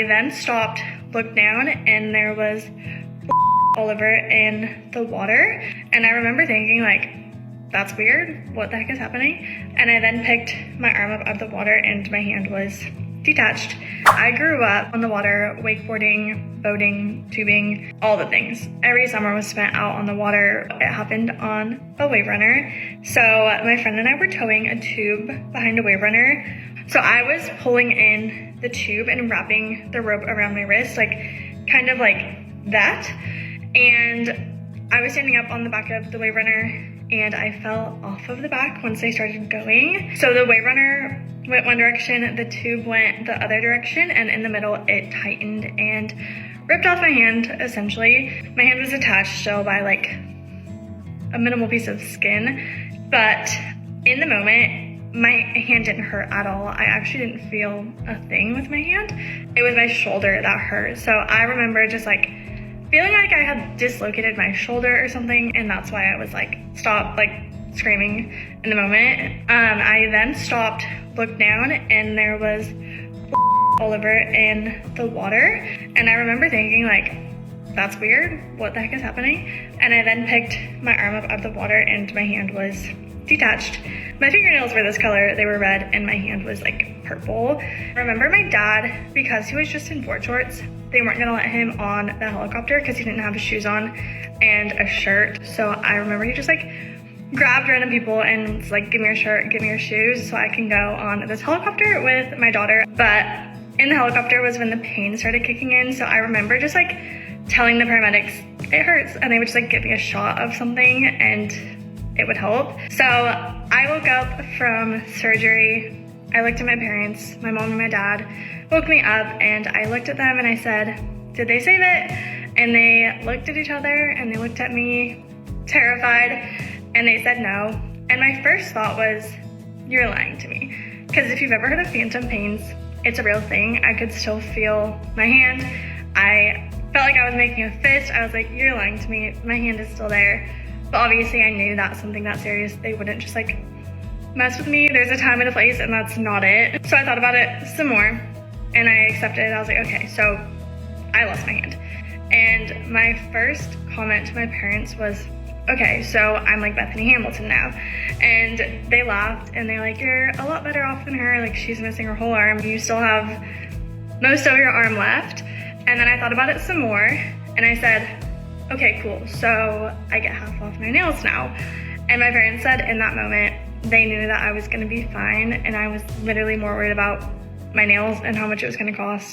I then stopped, looked down, and there was all over in the water. And I remember thinking, like, that's weird. What the heck is happening? And I then picked my arm up out of the water and my hand was detached. I grew up on the water, wakeboarding, boating, tubing, all the things. Every summer was spent out on the water. It happened on a wave runner. So my friend and I were towing a tube behind a wave runner. So I was pulling in the tube and wrapping the rope around my wrist, like kind of like that. And I was standing up on the back of the wave runner and I fell off of the back once they started going. So the wave runner went one direction, the tube went the other direction, and in the middle it tightened and ripped off my hand, essentially. My hand was attached still by like a minimal piece of skin, but in the moment, my hand didn't hurt at all. I actually didn't feel a thing with my hand. It was my shoulder that hurt. So I remember just like feeling like I had dislocated my shoulder or something, and that's why I was like, stop, like screaming in the moment. I then stopped, looked down, and there was all over in the water. And I remember thinking, like, that's weird. What the heck is happening? And I then picked my arm up out of the water and my hand was detached. My fingernails were this color, they were red, and my hand was like purple. I remember my dad, because he was just in board shorts, they weren't gonna let him on the helicopter because he didn't have his shoes on and a shirt. So I remember he just like grabbed random people and was like, give me your shirt, give me your shoes so I can go on this helicopter with my daughter. But in the helicopter was when the pain started kicking in. So I remember just like telling the paramedics, it hurts, and they would just like give me a shot of something and it would help. So I woke up from surgery. I looked at my parents, my mom and my dad woke me up, and I looked at them and I said, did they save it? And they looked at each other and they looked at me terrified and they said no. And my first thought was, you're lying to me. Because if you've ever heard of phantom pains, it's a real thing. I could still feel my hand. I felt like I was making a fist. I was like, you're lying to me. My hand is still there. But obviously I knew that something that serious, they wouldn't just like mess with me. There's a time and a place, and that's not it. So I thought about it some more and I accepted it. I was like, okay, so I lost my hand. And my first comment to my parents was, okay, so I'm like Bethany Hamilton now. And they laughed and they're like, you're a lot better off than her. Like, she's missing her whole arm. You still have most of your arm left. And then I thought about it some more and I said, okay, cool. So I get half off my nails now. And my parents said in that moment, they knew that I was gonna be fine, and I was literally more worried about my nails and how much it was gonna cost